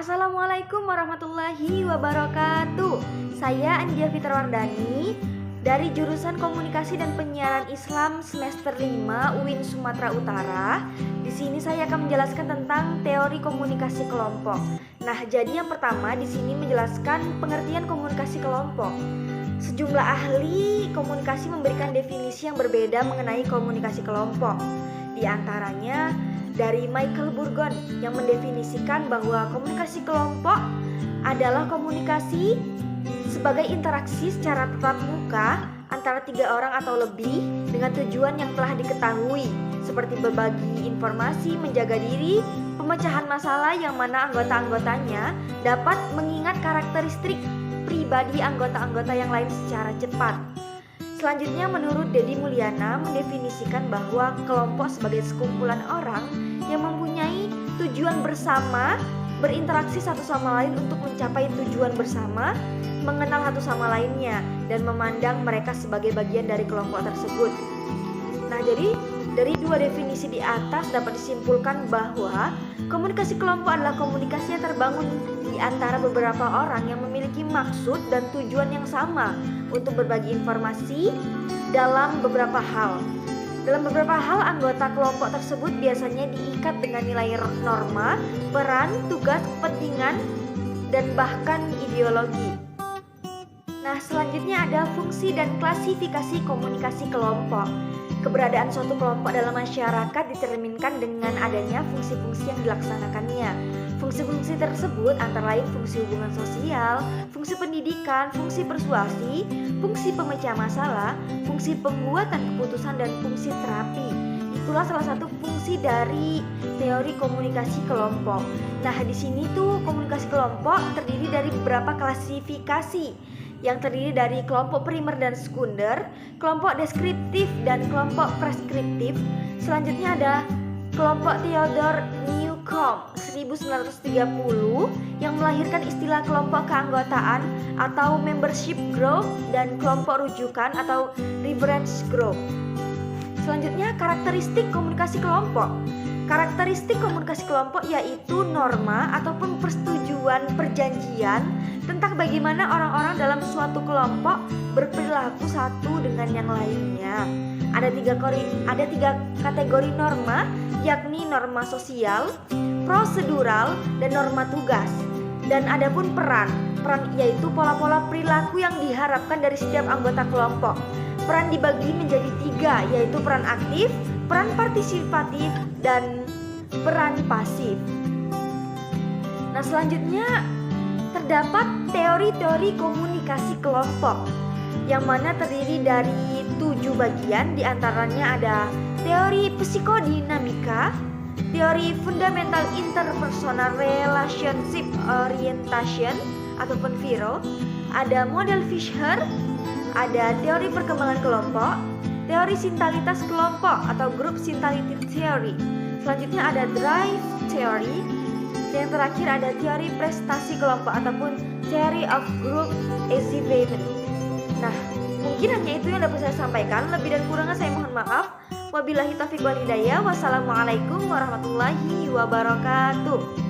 Assalamualaikum warahmatullahi wabarakatuh. Saya Andia Fitrwardani dari jurusan Komunikasi dan Penyiaran Islam semester 5 UIN Sumatera Utara. Di sini saya akan menjelaskan tentang teori komunikasi kelompok. Nah, jadi yang pertama di sini menjelaskan pengertian komunikasi kelompok. Sejumlah ahli komunikasi memberikan definisi yang berbeda mengenai komunikasi kelompok. Di antaranya dari Michael Burgon yang mendefinisikan bahwa komunikasi kelompok adalah komunikasi sebagai interaksi secara tatap muka antara 3 orang atau lebih dengan tujuan yang telah diketahui, seperti berbagi informasi, menjaga diri, pemecahan masalah yang mana anggota-anggotanya dapat mengingat karakteristik pribadi anggota-anggota yang lain secara cepat. Selanjutnya menurut Deddy Mulyana mendefinisikan bahwa kelompok sebagai sekumpulan orang yang mempunyai tujuan bersama, berinteraksi satu sama lain untuk mencapai tujuan bersama, mengenal satu sama lainnya, dan memandang mereka sebagai bagian dari kelompok tersebut. Nah, jadi dari dua definisi di atas dapat disimpulkan bahwa komunikasi kelompok adalah komunikasi yang terbangun di antara beberapa orang yang memiliki maksud dan tujuan yang sama untuk berbagi informasi dalam beberapa hal. Dalam beberapa hal, anggota kelompok tersebut biasanya diikat dengan nilai norma, peran, tugas, kepentingan, dan bahkan ideologi. Nah, selanjutnya ada fungsi dan klasifikasi komunikasi kelompok. Keberadaan suatu kelompok dalam masyarakat dicerminkan dengan adanya fungsi-fungsi yang dilaksanakannya. Fungsi-fungsi tersebut antara lain fungsi hubungan sosial, fungsi pendidikan, fungsi persuasi, fungsi pemecah masalah, fungsi pembuatan keputusan, dan fungsi terapi. Itulah salah satu fungsi dari teori komunikasi kelompok. Nah, di sini tuh komunikasi kelompok terdiri dari beberapa klasifikasi yang terdiri dari kelompok primer dan sekunder, kelompok deskriptif dan kelompok preskriptif. Selanjutnya ada kelompok Theodore Newcomb 1930 yang melahirkan istilah kelompok keanggotaan atau membership group dan kelompok rujukan atau reference group. Selanjutnya karakteristik komunikasi kelompok. Karakteristik komunikasi kelompok yaitu norma ataupun persetujuan perjanjian tentang bagaimana orang-orang dalam suatu kelompok berperilaku satu dengan yang lainnya. Ada tiga kategori norma, yakni norma sosial, prosedural, dan norma tugas. Dan ada pun peran yaitu pola-pola perilaku yang diharapkan dari setiap anggota kelompok. Peran dibagi menjadi 3, yaitu peran aktif, peran partisipatif, dan peran pasif. Nah, selanjutnya terdapat teori-teori komunikasi kelompok yang mana terdiri dari 7 bagian. Di antaranya ada teori psikodinamika, teori fundamental interpersonal relationship orientation ataupun VIRO, ada model Fisher, ada teori perkembangan kelompok, teori sintalitas kelompok atau group sintality theory. Selanjutnya ada drive theory. Yang terakhir ada teori prestasi kelompok ataupun theory of group achievement. Nah, mungkin hanya itu yang dapat saya sampaikan. Lebih dan kurangnya saya mohon maaf. Wabillahi taufiq wal hidayah. Wassalamualaikum warahmatullahi wabarakatuh.